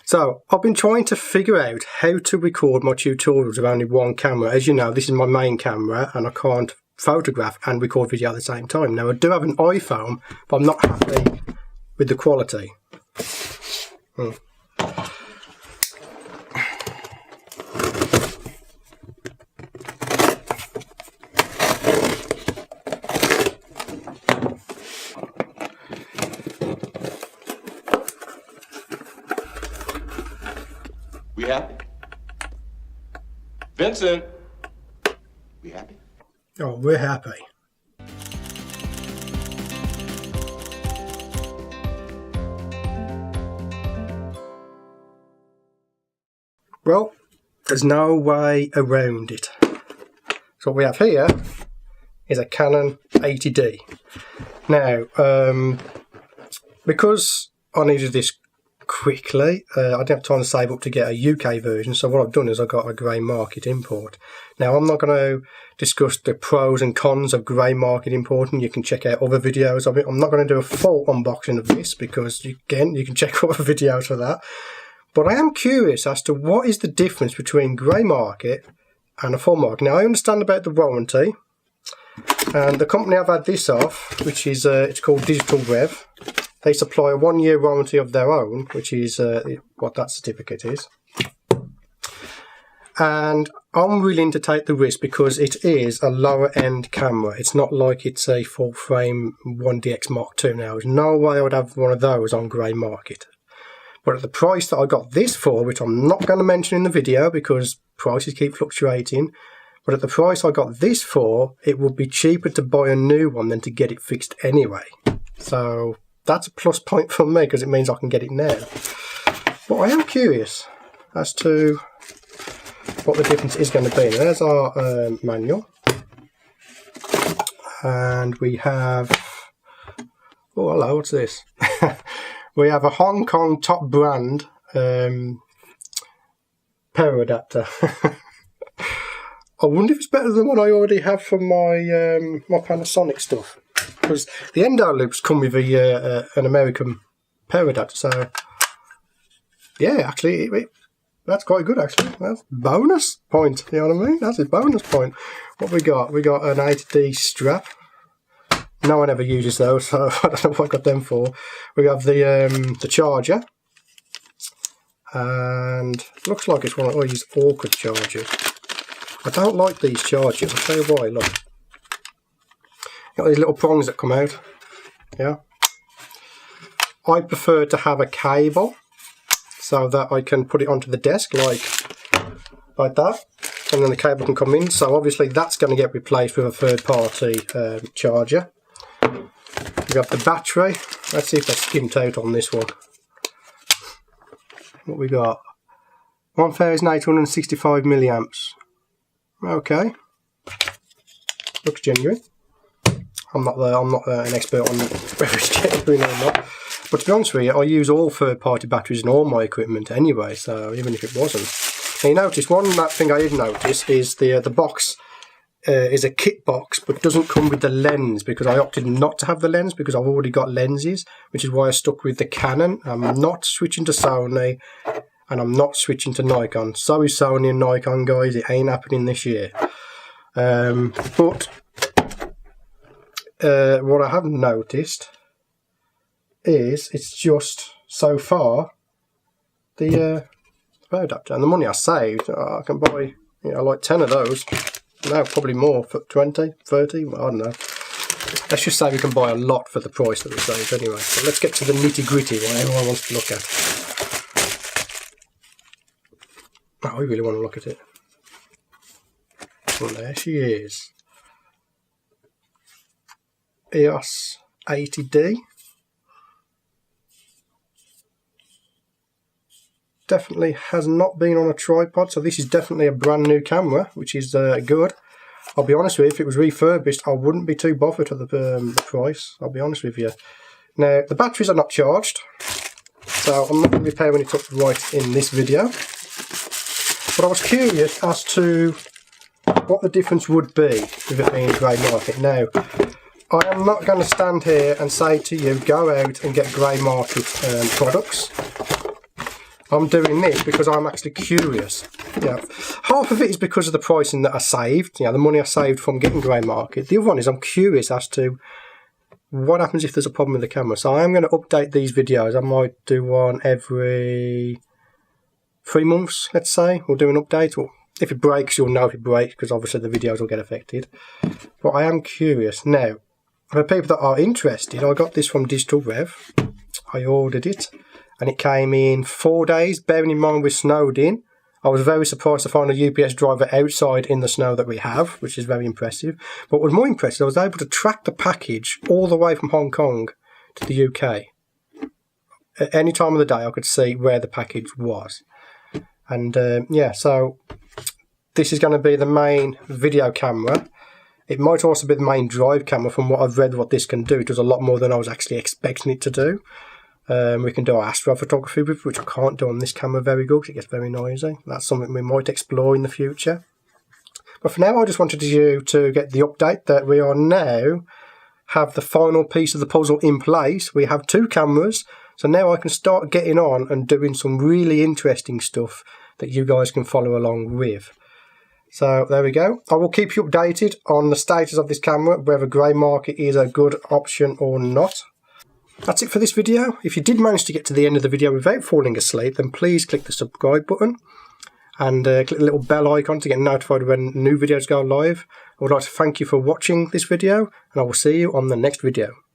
So I've been trying to figure out how to record my tutorials with only one camera. As you know, this is my main camera and I can't photograph and record video at the same time. Now I do have an iPhone, but I'm not happy with the quality. We happy? Vincent, we happy? Oh, we're happy. Well, there's no way around it. So what we have here is a Canon 80D. Now, because I needed this quickly, I didn't have time to save up to get a UK version, so what I've done is I got a grey market import. Now I'm not going to discuss the pros and cons of grey market importing. You can check out other videos of it. I'm not going to do a full unboxing of this because again you can check other videos for that, but I am curious as to what is the difference between grey market and a full market. Now I understand about the warranty, and the company I've had this off, which is it's called Digital Rev. They supply a 1-year warranty of their own, which is what that certificate is. And I'm willing to take the risk because it is a lower end camera. It's not like it's a full frame 1DX Mark II now. There's no way I would have one of those on grey market. But at the price that I got this for, which I'm not going to mention in the video because prices keep fluctuating, but at the price I got this for, it would be cheaper to buy a new one than to get it fixed anyway. So that's a plus point for me because it means I can get it now. But I am curious as to what the difference is going to be. Now, there's our manual. And we have... Oh, hello, what's this? We have a Hong Kong top brand power adapter. I wonder if it's better than what I already have for my my Panasonic stuff. Because the endo loops come with an American power adapter, so yeah, actually that's quite good. Actually, that's bonus point. You know what I mean? That's a bonus point. What we got? We got an 80D strap. No one ever uses those, so I don't know what I got them for. We have the charger, and looks like it's one of these awkward chargers. I don't like these chargers. I'll tell you why. Look. Got these little prongs that come out. Yeah. I prefer to have a cable so that I can put it onto the desk like that, and then the cable can come in. So obviously that's going to get replaced with a third-party charger. We have the battery. Let's see if that's skimped out on this one. What we got? 1,865 milliamps. Okay. Looks genuine. I'm not an expert on whether it's genuine or not. But to be honest with you, I use all third-party batteries in all my equipment anyway, so even if it wasn't. Now you notice, one thing I did notice is the box is a kit box, but doesn't come with the lens, because I opted not to have the lens because I've already got lenses, which is why I stuck with the Canon. I'm not switching to Sony, and I'm not switching to Nikon. Sorry Sony and Nikon guys, it ain't happening this year. But what I haven't noticed is it's just so far the power adapter, and the money I saved. I can buy like 10 of those. No, probably more, for 20, 30, I don't know. Let's just say we can buy a lot for the price that we saved anyway. So let's get to the nitty gritty, what everyone wants to look at. Oh, we really want to look at it. Well, there she is. EOS 80D. Definitely has not been on a tripod, so this is definitely a brand new camera, which is good. I'll be honest with you, if it was refurbished, I wouldn't be too bothered at the price. I'll be honest with you. Now, the batteries are not charged, so I'm not going to be powering it up right in this video. But I was curious as to what the difference would be with it being grey market. Now, I am not going to stand here and say to you, go out and get grey market products. I'm doing this because I'm actually curious. Yeah, half of it is because of the pricing that I saved, the money I saved from getting grey market. The other one is I'm curious as to what happens if there's a problem with the camera. So I am going to update these videos. I might do one every 3 months, let's say. We'll do an update. Or if it breaks, you'll know if it breaks, because obviously the videos will get affected. But I am curious. Now, for people that are interested, I got this from Digital Rev. I ordered it, and it came in 4 days. Bearing in mind we're snowed in, I was very surprised to find a UPS driver outside in the snow that we have, which is very impressive. But what was more impressive, I was able to track the package all the way from Hong Kong to the UK. At any time of the day, I could see where the package was. And yeah, so this is going to be the main video camera. It might also be the main drive camera. From what I've read what this can do, it does a lot more than I was actually expecting it to do. We can do our astrophotography with, which I can't do on this camera very good because it gets very noisy. That's something we might explore in the future. But for now, I just wanted you to get the update that we are now have the final piece of the puzzle in place. We have 2 cameras, so now I can start getting on and doing some really interesting stuff that you guys can follow along with. So there we go. I will keep you updated on the status of this camera, whether grey market is a good option or not. That's it for this video. If you did manage to get to the end of the video without falling asleep, then please click the subscribe button and click the little bell icon to get notified when new videos go live. I would like to thank you for watching this video, and I will see you on the next video.